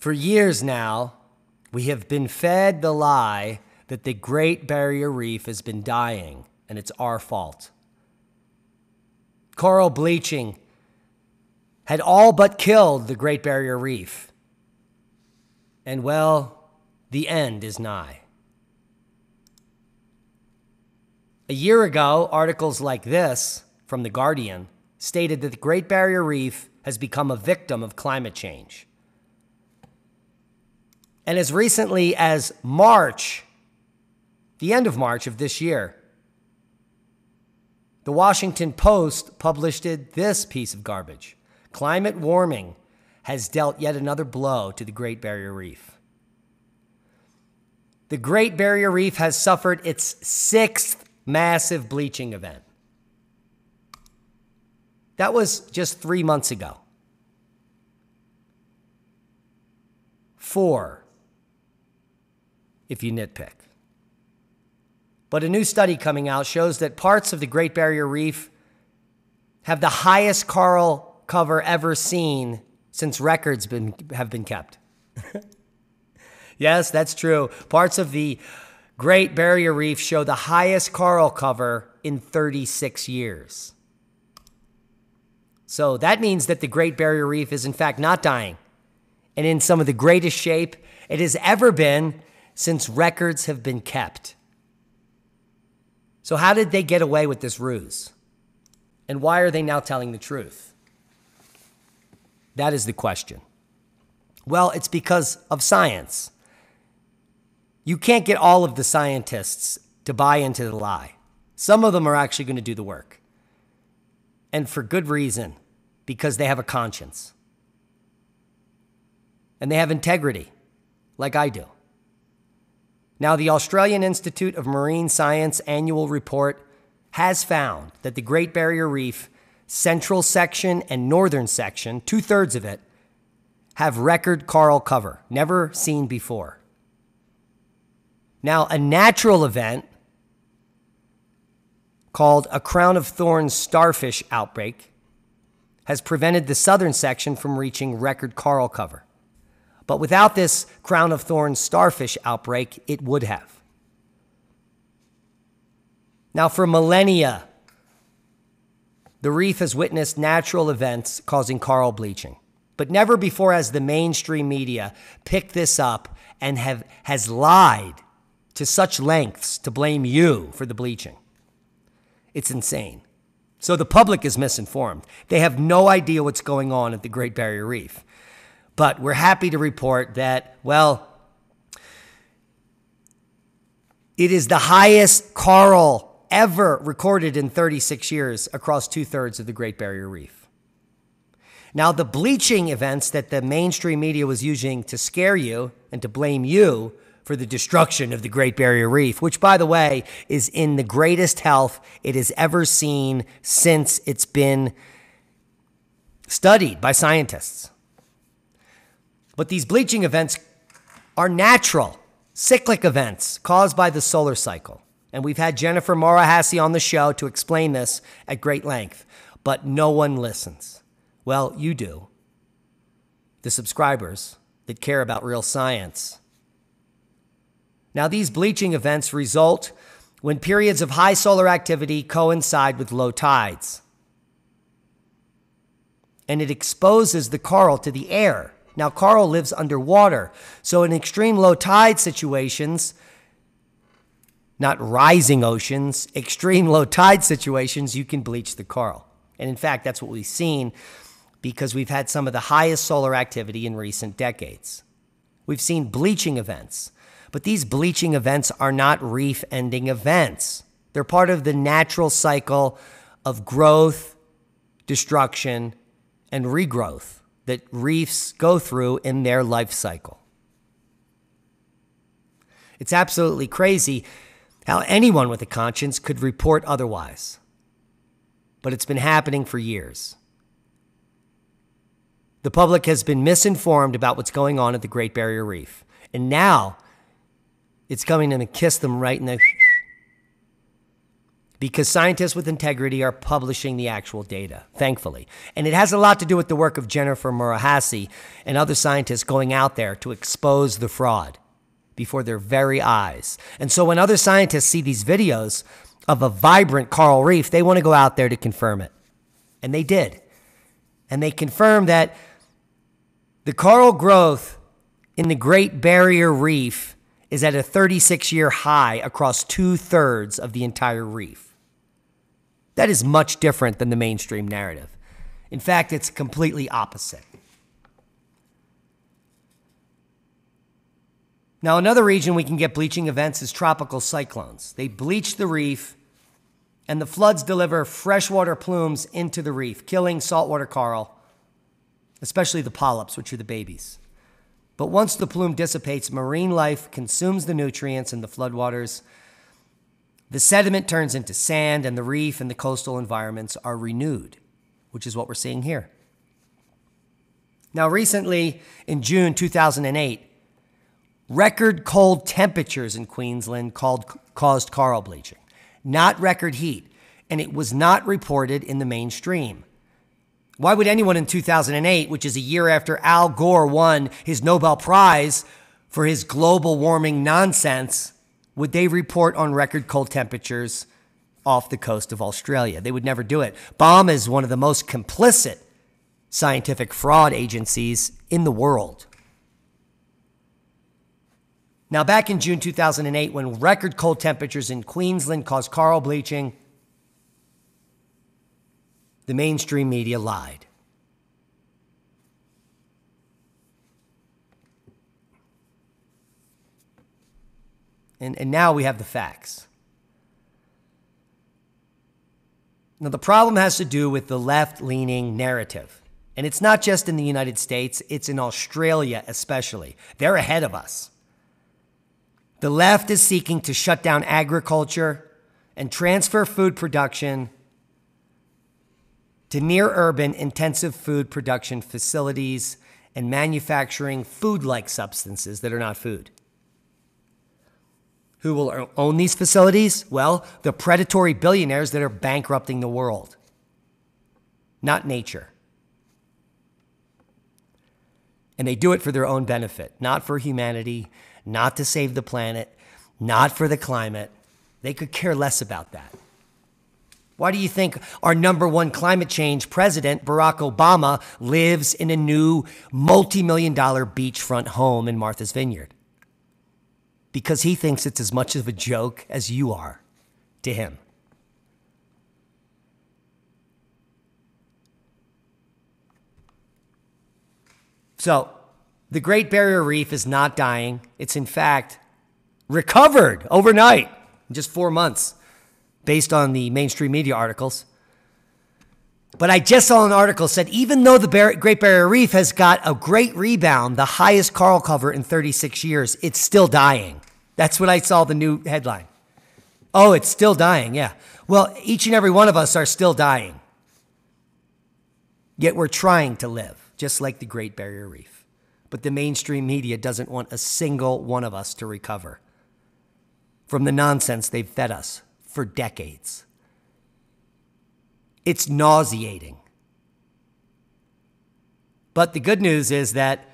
For years now, we have been fed the lie that the Great Barrier Reef has been dying, and it's our fault. Coral bleaching had all but killed the Great Barrier Reef. And well, the end is nigh. A year ago, articles like this from The Guardian stated that the Great Barrier Reef has become a victim of climate change. And as recently as March, the end of March of this year, the Washington Post published this piece of garbage. Climate warming has dealt yet another blow to the Great Barrier Reef. The Great Barrier Reef has suffered its 6th massive bleaching event. That was just 3 months ago. 4, if you nitpick. But a new study coming out shows that parts of the Great Barrier Reef have the highest coral cover ever seen since records have been kept. Yes, that's true. Parts of the Great Barrier Reef show the highest coral cover in 36 years. So that means that the Great Barrier Reef is in fact not dying, and in some of the greatest shape it has ever been since records have been kept. So how did they get away with this ruse? And why are they now telling the truth? That is the question. Well, it's because of science. You can't get all of the scientists to buy into the lie. Some of them are actually going to do the work. And for good reason, because they have a conscience. And they have integrity, like I do. Now, the Australian Institute of Marine Science annual report has found that the Great Barrier Reef central section and northern section, 2/3 of it, have record coral cover, never seen before. Now, a natural event called a crown of thorns starfish outbreak has prevented the southern section from reaching record coral cover. But without this crown of thorns starfish outbreak, it would have. Now, for millennia, the reef has witnessed natural events causing coral bleaching. But never before has the mainstream media picked this up and has lied to such lengths to blame you for the bleaching. It's insane. So the public is misinformed. They have no idea what's going on at the Great Barrier Reef. But we're happy to report that, well, it is the highest coral ever recorded in 36 years across 2/3 of the Great Barrier Reef. Now, the bleaching events that the mainstream media was using to scare you and to blame you for the destruction of the Great Barrier Reef, which, by the way, is in the greatest health it has ever seen since it's been studied by scientists. But these bleaching events are natural, cyclic events caused by the solar cycle. And we've had Jennifer Morahassi on the show to explain this at great length, but no one listens. Well, you do. The subscribers that care about real science. Now, these bleaching events result when periods of high solar activity coincide with low tides. And it exposes the coral to the air. Now, coral lives underwater. So in extreme low tide situations, not rising oceans, extreme low tide situations, you can bleach the coral. And in fact, that's what we've seen because we've had some of the highest solar activity in recent decades. We've seen bleaching events, but these bleaching events are not reef-ending events. They're part of the natural cycle of growth, destruction, and regrowth that reefs go through in their life cycle. It's absolutely crazy how anyone with a conscience could report otherwise. But it's been happening for years. The public has been misinformed about what's going on at the Great Barrier Reef. And now it's coming in to kiss them right in the... because scientists with integrity are publishing the actual data, thankfully. And it has a lot to do with the work of Jennifer Murahasi and other scientists going out there to expose the fraud before their very eyes. And so when other scientists see these videos of a vibrant coral reef, they want to go out there to confirm it. And they did. And they confirmed that the coral growth in the Great Barrier Reef is at a 36-year high across 2/3 of the entire reef. That is much different than the mainstream narrative. In fact, it's completely opposite. Now, another region we can get bleaching events is tropical cyclones. They bleach the reef, and the floods deliver freshwater plumes into the reef, killing saltwater coral, especially the polyps, which are the babies. But once the plume dissipates, marine life consumes the nutrients in the floodwaters. The sediment turns into sand, and the reef and the coastal environments are renewed, which is what we're seeing here. Now, recently, in June 2008, record cold temperatures in Queensland caused coral bleaching, not record heat, and it was not reported in the mainstream. Why would anyone in 2008, which is a year after Al Gore won his Nobel Prize for his global warming nonsense, would they report on record cold temperatures off the coast of Australia? They would never do it. BAM is one of the most complicit scientific fraud agencies in the world. Now, back in June 2008, when record cold temperatures in Queensland caused coral bleaching, the mainstream media lied. And now we have the facts. Now, the problem has to do with the left-leaning narrative. And it's not just in the United States, it's in Australia especially. They're ahead of us. The left is seeking to shut down agriculture and transfer food production to near-urban intensive food production facilities and manufacturing food-like substances that are not food. Who will own these facilities? Well, the predatory billionaires that are bankrupting the world, not nature. And they do it for their own benefit, not for humanity, not to save the planet, not for the climate. They could care less about that. Why do you think our #1 climate change president, Barack Obama, lives in a new multi-million-dollar beachfront home in Martha's Vineyard? Because he thinks it's as much of a joke as you are to him. So, the Great Barrier Reef is not dying. It's in fact recovered overnight in just 4 months, based on the mainstream media articles. But I just saw an article that said even though the Great Barrier Reef has got a great rebound, the highest coral cover in 36 years, it's still dying. That's what I saw the new headline. Oh, it's still dying, yeah. Well, each and every one of us are still dying. Yet we're trying to live, just like the Great Barrier Reef. But the mainstream media doesn't want a single one of us to recover from the nonsense they've fed us for decades. It's nauseating. But the good news is that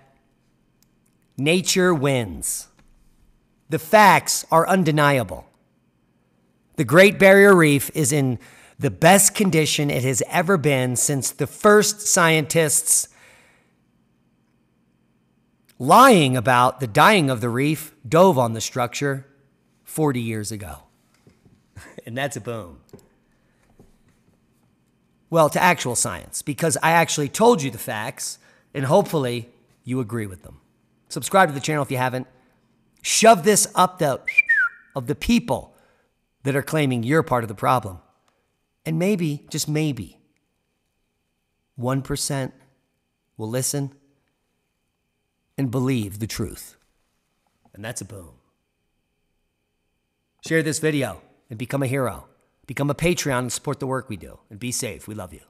nature wins. The facts are undeniable. The Great Barrier Reef is in the best condition it has ever been since the first scientists lying about the dying of the reef dove on the structure 40 years ago. And that's a boom. Well, to actual science, because I actually told you the facts, and hopefully you agree with them. Subscribe to the channel if you haven't. Shove this up the of the people that are claiming you're part of the problem. And maybe, just maybe, 1% will listen and believe the truth. And that's a boom. Share this video and become a hero. Become a Patreon and support the work we do. And be safe. We love you.